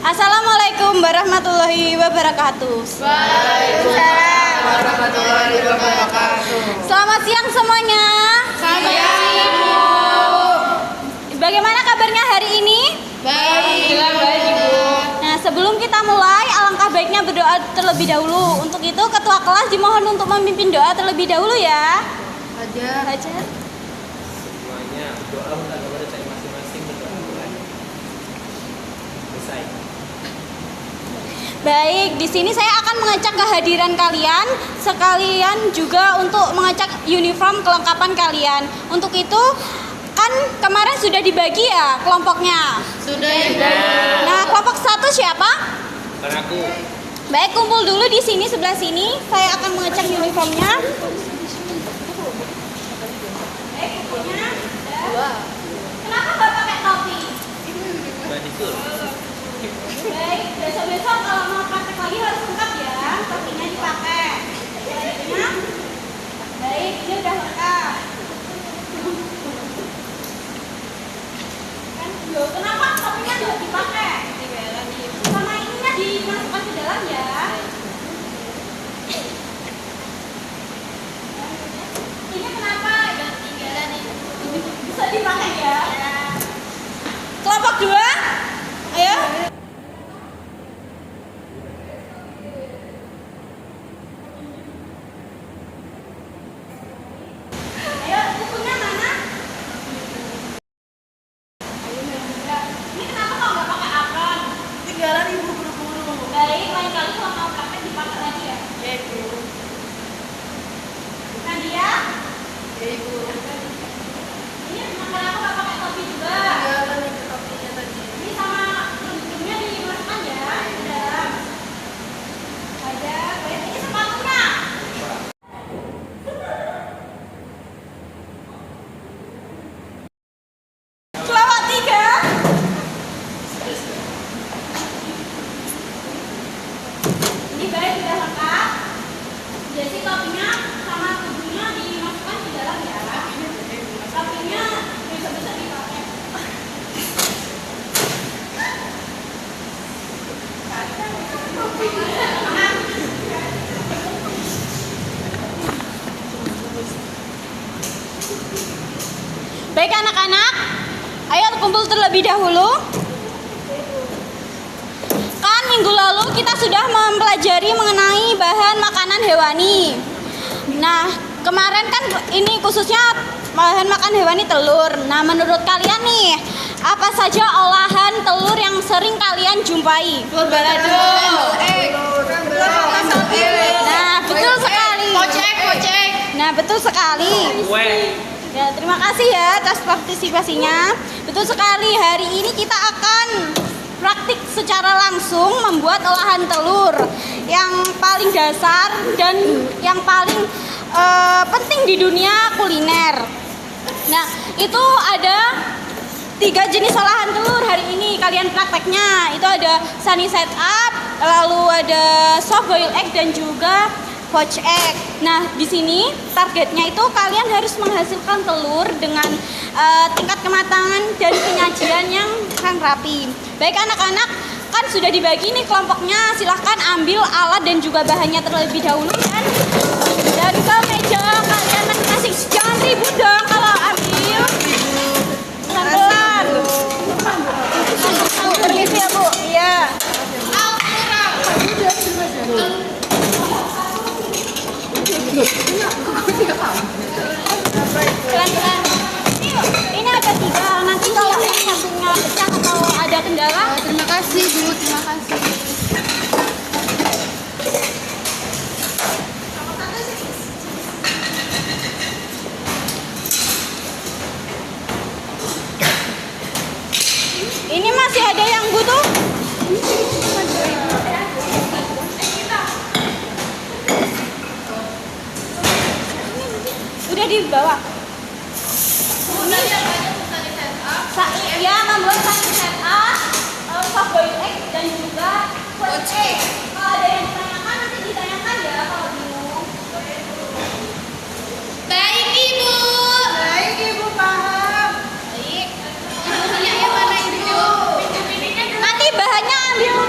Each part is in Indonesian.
Assalamualaikum warahmatullahi wabarakatuh. Waalaikumsalam warahmatullahi wabarakatuh. Selamat siang semuanya. Selamat siang, Ibu. Bagaimana kabarnya hari ini? Baik, Ibu. Nah, sebelum kita mulai, alangkah baiknya berdoa terlebih dahulu. Untuk itu, ketua kelas dimohon untuk memimpin doa terlebih dahulu ya. Hajar. Semuanya doa minta kepada saya masing-masing berdoa mulai. Selesai. Baik, di sini saya akan mengecek kehadiran kalian, sekalian juga untuk mengecek uniform kelengkapan kalian. Untuk itu, kan kemarin sudah dibagi ya kelompoknya. Sudah, Ibu. Nah, kelompok 1 siapa? Bukan aku. Baik, kumpul dulu di sini sebelah sini. Saya akan mengecek uniformnya. Baik, kumpulnya. Kenapa Bapak pakai topi? Mbak Disul. Baik, besok-besok kalau mau praktek lagi harus lengkap ya. Topinya dipakai. Baiknya. Baik, ini udah lengkap. Kan, loh, kenapa topinya nggak dipakai? Sama ininya dimasukkan ke dalam ya. Ini kenapa? Bisa dipakai ya. Kelompok 2, ayo. Ayo, bukunya mana? Ini kenapa kok nggak pakai apron? Tinggalan Ibu buru-buru. Baik, lain kali kalau mau praktek dipakai lagi ya. Ya, Ibu. Nadia, Ya, Ibu. ini kenapa nggak pakai topi juga? Tinggalan Ibu topinya tadi. Ini sama kerudungnya dimasukkan ya ke dalam. Ada, baik, ini sepatunya. Kelompok 3. Ini baik, sudah lengkap. Jadi topinya sama kerudungnya dimasukkan di dalam ya. Topinya bisa-bisa dipakai. Baik anak-anak, ayo kumpul terlebih dahulu. Kan minggu lalu kita sudah mempelajari mengenai bahan makanan hewani. Nah, kemarin kan ini khususnya bahan makan hewani telur. Nah, menurut kalian nih, apa saja olahan telur yang sering kalian jumpai? Telur balado. Nah, betul sekali. Kocek. Nah, betul sekali. Kue. Ya, terima kasih ya atas partisipasinya. Betul sekali, hari ini kita akan praktik secara langsung membuat olahan telur yang paling dasar dan yang paling penting di dunia kuliner. Nah, itu ada 3 jenis olahan telur hari ini kalian prakteknya. Itu ada sunny side up, lalu ada soft boiled egg dan juga poached egg. Nah, di sini targetnya itu kalian harus menghasilkan telur dengan tingkat kematangan dan penyajian yang sangat rapi. Baik anak-anak, kan sudah dibagi nih kelompoknya. Silahkan ambil alat dan juga bahannya terlebih dahulu dan ke meja kalian masing-masing. Jangan ribut dong kalau ambil. Pelan-pelan. Permisi ya Bu. Iya. Pelan-pelan. Ini ada 3. Nanti kalau yang satunya pecah atau ada kendala, Terima kasih, Bu. Terima kasih. ini masih ada yang butuh. Udah dibawa. Ya, membuat sunny side up, soft boiled egg dan juga poached egg. Kalau ada yang ditanyakan nanti ditanyakan ya kalau bingung. Baik, Ibu. Baik, Ibu paham. Baik. Ibu punya yang mana, Ibu? Nanti bahannya ambil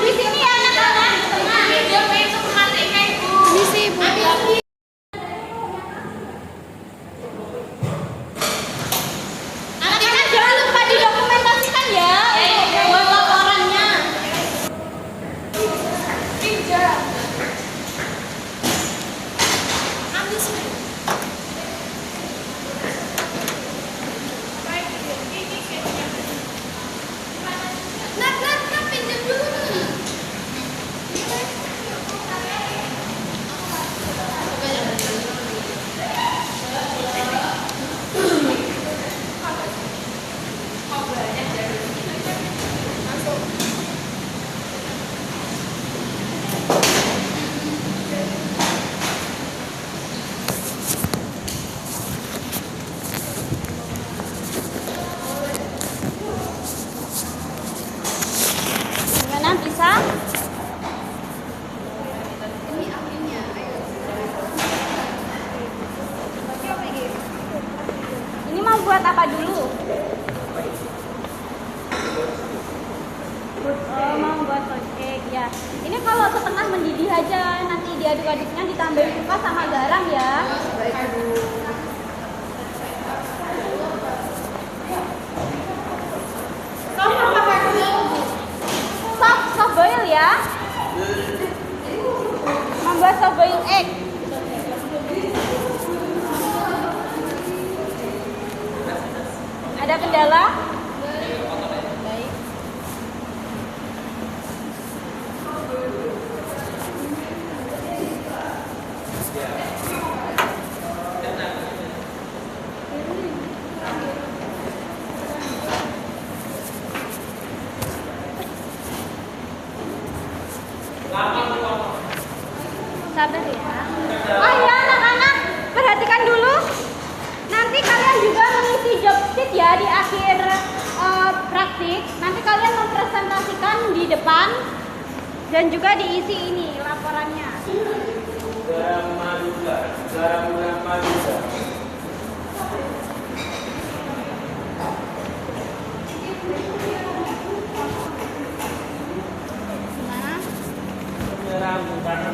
bisa? Ini mau buat apa dulu? Oh, mau buat pancake ya. Ini kalau setengah mendidih aja, nanti diaduk-aduknya ditambahin kupas sama garam ya. Soft boil ya. Membuat soft boil egg. Ada kendala? Baik. Sabar ya. Oh iya anak-anak, perhatikan dulu. Nanti kalian juga mengisi job sheet ya di akhir praktik. Nanti kalian mempresentasikan di depan dan juga diisi ini laporannya. Garam maduka, garam maduka. Gimana? Menyeramkan,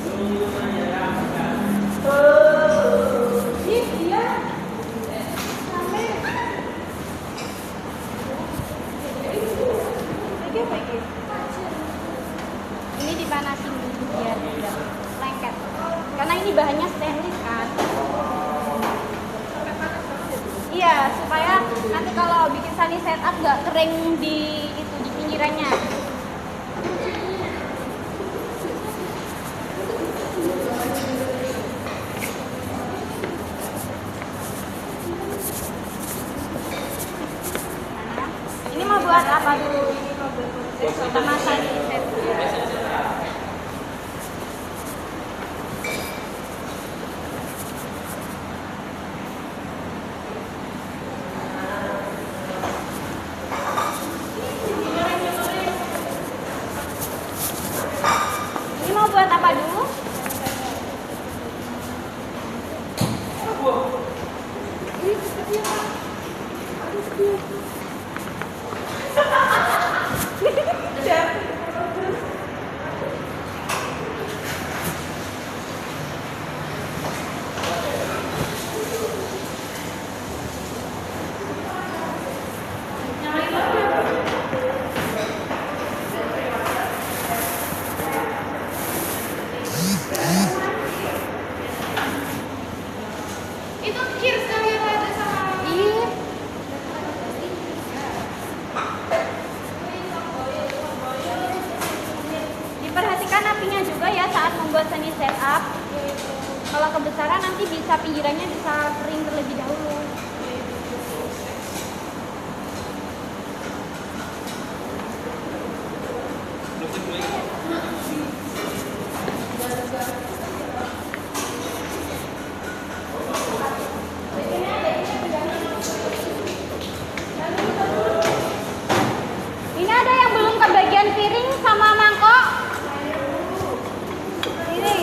sungguh menyeramkan. Dia sampai lagi. Ini dipanasin dulu biar tidak lengket. Karena ini bahannya stainless kan. Iya, supaya nanti kalau bikin sunny setup nggak kering di pinggirannya. Ini mau buat apa dulu? Ini mau buat pertama sunny setup. Ini mau buat apa dulu? Itu kir sekali ada sama. Iya. Diperhatikan apinya juga ya saat membuat sunny setup. Kalau kebesaran nanti bisa pinggirannya bisa kering terlebih dahulu. Ini ada yang belum kebagian piring sama mangkok? Ini.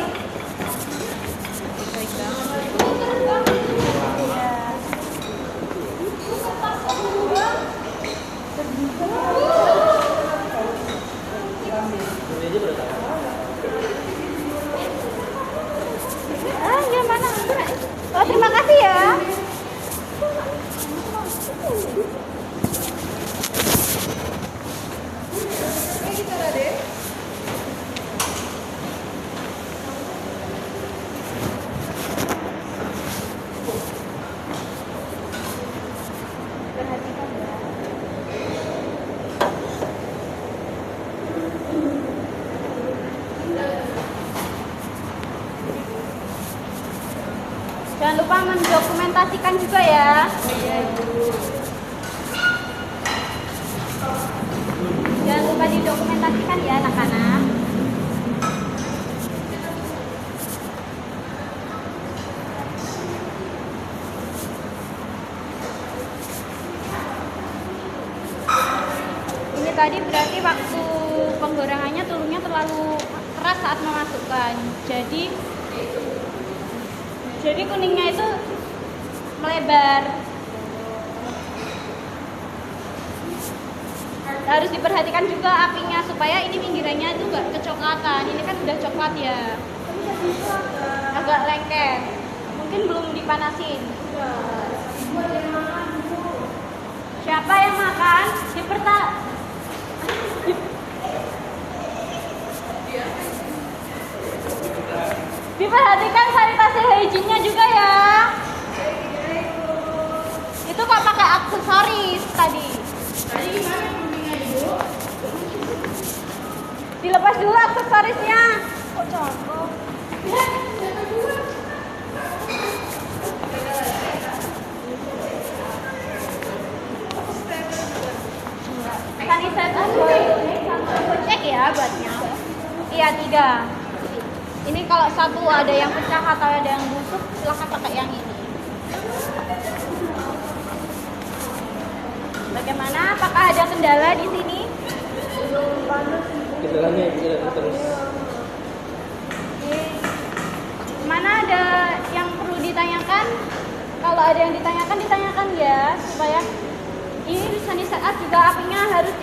Ah, gimana? Oh, terima kasih ya. Perhatikan ya. Jangan lupa mendokumentasikan juga ya. Jangan lupa didokumentasikan ya anak-anak. Ini tadi berarti waktu penggorengannya telurnya terlalu keras saat memasukkan. Jadi kuningnya itu melebar. Harus diperhatikan juga apinya supaya ini pinggirannya itu nggak kecoklatan. Ini kan udah coklat ya, agak lengket. Mungkin belum dipanasin. Siapa yang makan? Diperhatikan sanitasi hygiene-nya juga ya. Itu kok pakai aksesoris tadi. Dilepas dulu aksesorisnya. Kok cocok? Sanitizer cek ya buatnya. Iya 3. Ini kalau satu ada yang pecah atau ada yang busuk, silahkan pakai yang ini. Bagaimana? Apakah ada kendala di sini? Kendalanya jalan terus. Mana ada yang perlu ditanyakan? Kalau ada yang ditanyakan ya, supaya ini bisa disekat juga apinya harus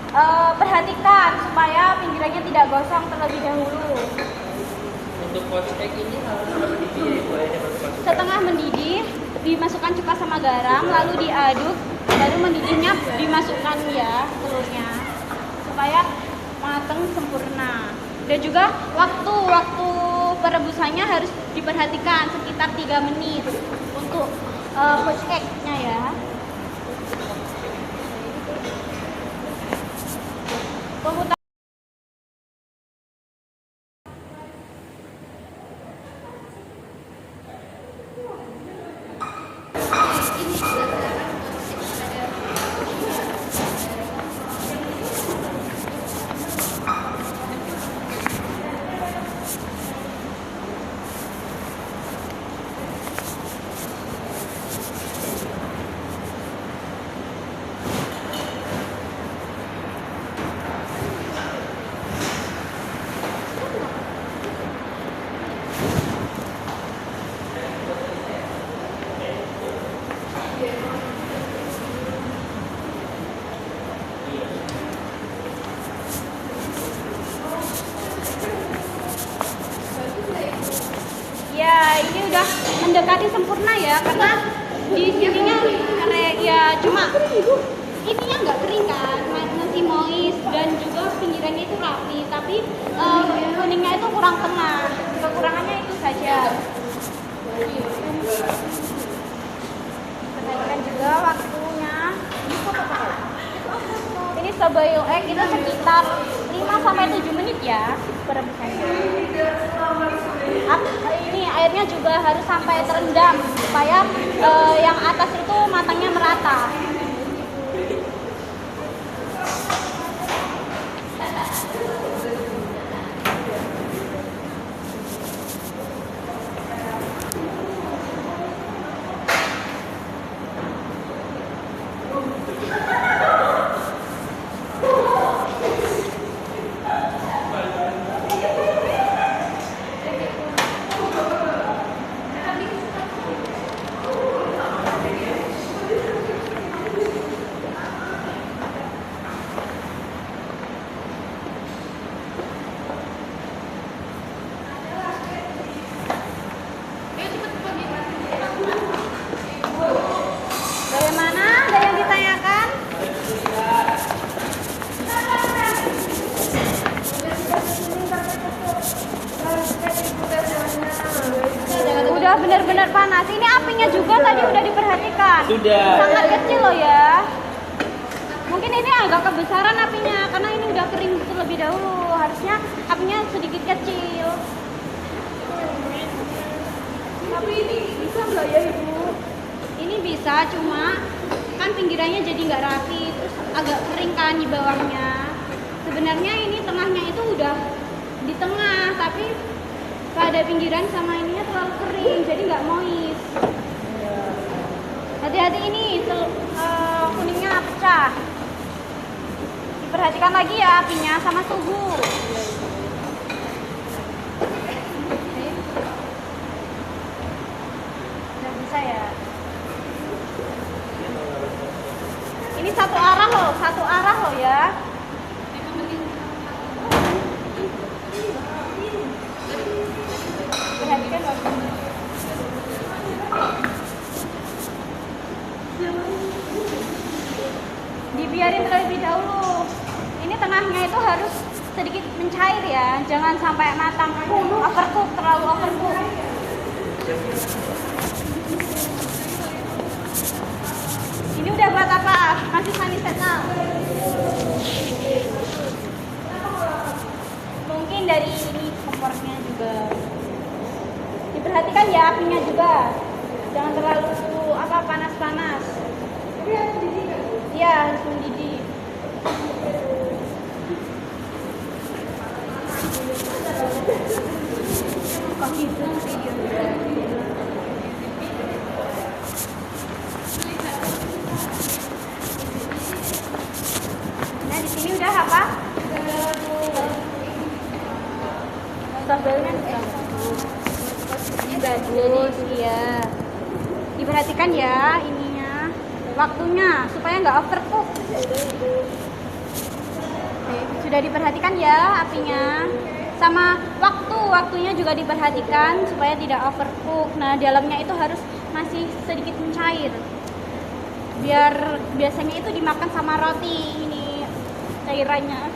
diperhatikan supaya pinggirannya tidak gosong terlebih dahulu. Untuk poached egg ini harus mendidih ya Bu, airnya baru masuk. Setengah mendidih, dimasukkan cuka sama garam, lalu diaduk, baru mendidihnya dimasukkan ya telurnya supaya matang sempurna. Dan juga waktu perebusannya harus diperhatikan sekitar 3 menit untuk poached egg-nya ya. Ya, ini udah mendekati sempurna ya, karena di sininya kayak ya cuma ininya nggak kering kan, masih moist dan juga pinggirannya itu rapi, tapi kuningnya itu kurang tengah. Kekurangannya itu saja. Perhatikan juga waktunya. Ini boil egg itu sekitar 5-7 menit ya perebusannya. Ini airnya juga harus sampai terendam supaya yang atas itu matangnya merata. Bagaimana? Ada yang ditanyakan? Udah benar-benar panas. Ini apinya juga tadi udah diperhatikan. Sudah. Sangat kecil loh ya. Mungkin ini agak kebesaran apinya karena ini udah kering terlebih dahulu. Harusnya apinya sedikit kecil. Tapi ini bisa nggak ya Ibu? Ini bisa, cuma kan pinggirannya jadi nggak rapi, terus agak kering kan di bawahnya. Sebenarnya ini tengahnya itu udah di tengah, tapi pada pinggiran sama ininya terlalu kering, jadi nggak moist. Hati-hati ini kuningnya pecah. Diperhatikan lagi ya apinya sama suhu. Udah bisa ya. Ini satu arah loh ya. Perhatikan loh. Dibiarin terlebih dahulu. Ini tengahnya itu harus sedikit mencair ya, jangan sampai matang overcook, terlalu overcook. Ini udah buat apa? Masih sunny side now. Mungkin dari ini kompornya juga. Diperhatikan ya apinya juga, jangan terlalu panas-panas. Iya, harus mendidih. Kok gitu videonya? Nah, di sini udah apa? Sambalnya bagus, iya. Diperhatikan ya ininya, waktunya supaya nggak overcook. Oke, sudah diperhatikan ya apinya, sama waktunya juga diperhatikan supaya tidak overcook. Nah, dalamnya itu harus masih sedikit mencair. Biar biasanya itu dimakan sama roti ini cairannya.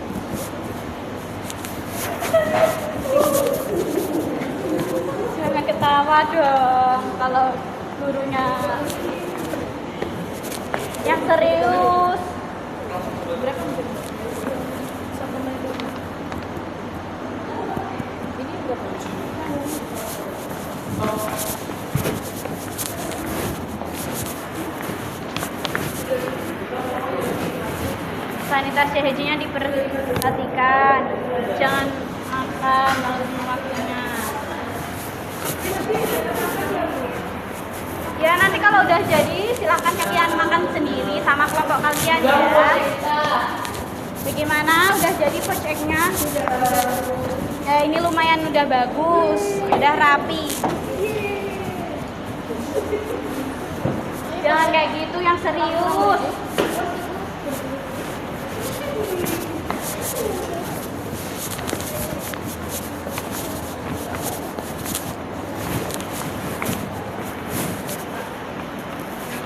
Jangan ketawa dong kalau gurunya yang serius. Sanitasi higienisnya diperhatikan, jangan makan langsung waktunya. Ya nanti kalau udah jadi silahkan kalian makan sendiri sama kelompok kalian ya. Bagaimana? Udah jadi poached egg-nya? Ya ini lumayan udah bagus, udah rapi. Jangan kayak gitu, yang serius.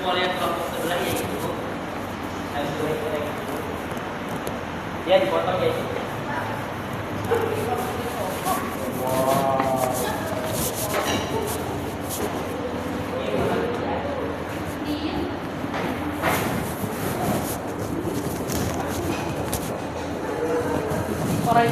Mau lihat kelompok sebelah ya itu. Harus goreng-goreng. Dia dipotong ya itu. Orang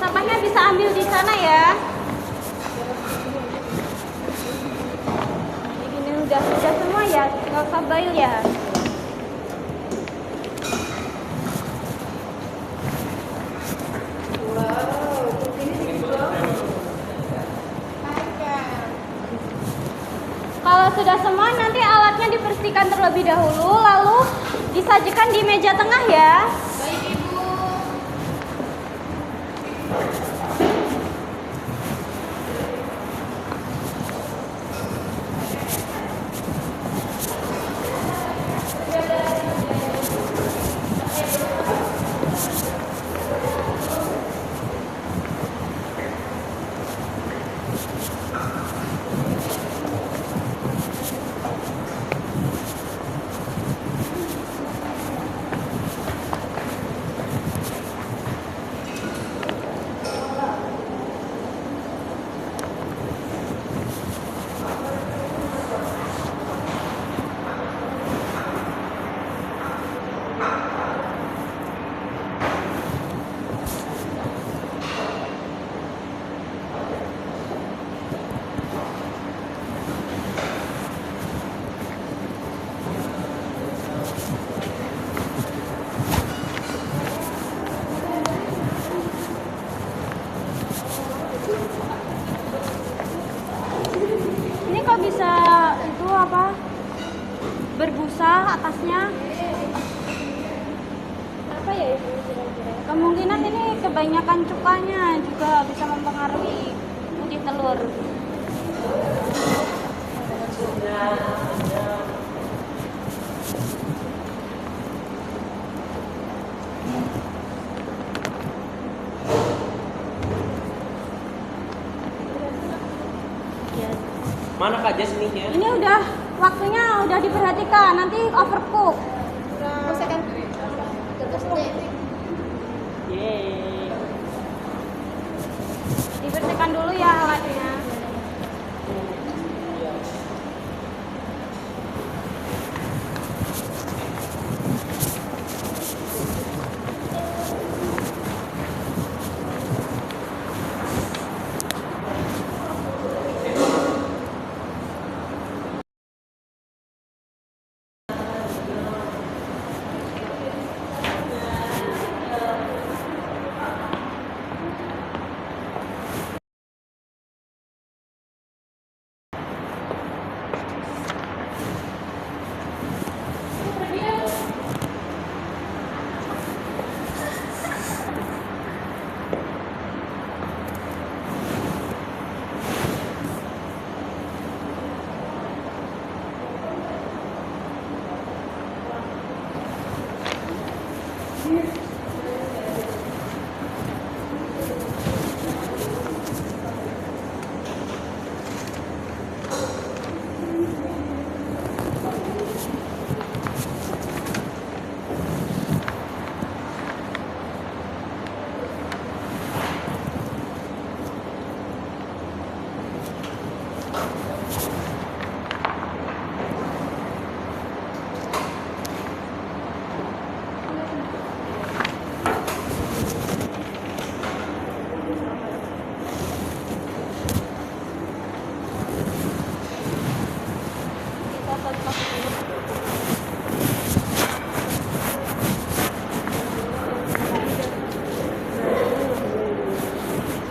Sampahnya bisa ambil di sana ya. Ini udah semua ya, nggak usah boil ya. Kalau sudah semua nanti alatnya dibersihkan terlebih dahulu, lalu disajikan di meja tengah ya. atasnya. Apa ya ibu kira-kira? Kemungkinan ini kebanyakan cukanya juga bisa mempengaruhi putih telur. Ya. Mana Kak Jasmine-nya? Ini udah waktunya udah diperhatikan, nanti overcook. Masakan 13 menit. Yeay. Dibersihkan dulu ya alatnya.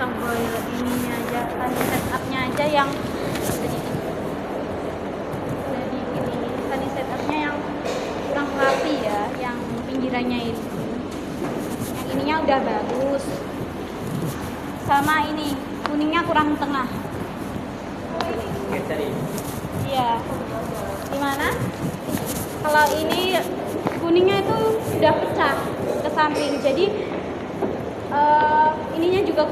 Tombol ininya aja, kan setupnya aja yang jadi ini tadi setupnya yang kurang rapi ya, yang pinggirannya ini. Yang ininya udah bagus. Sama ini kuningnya kurang tengah. Geser ini. Iya. Gimana? Kalau ini kuningnya itu udah pecah ke samping, jadi ininya juga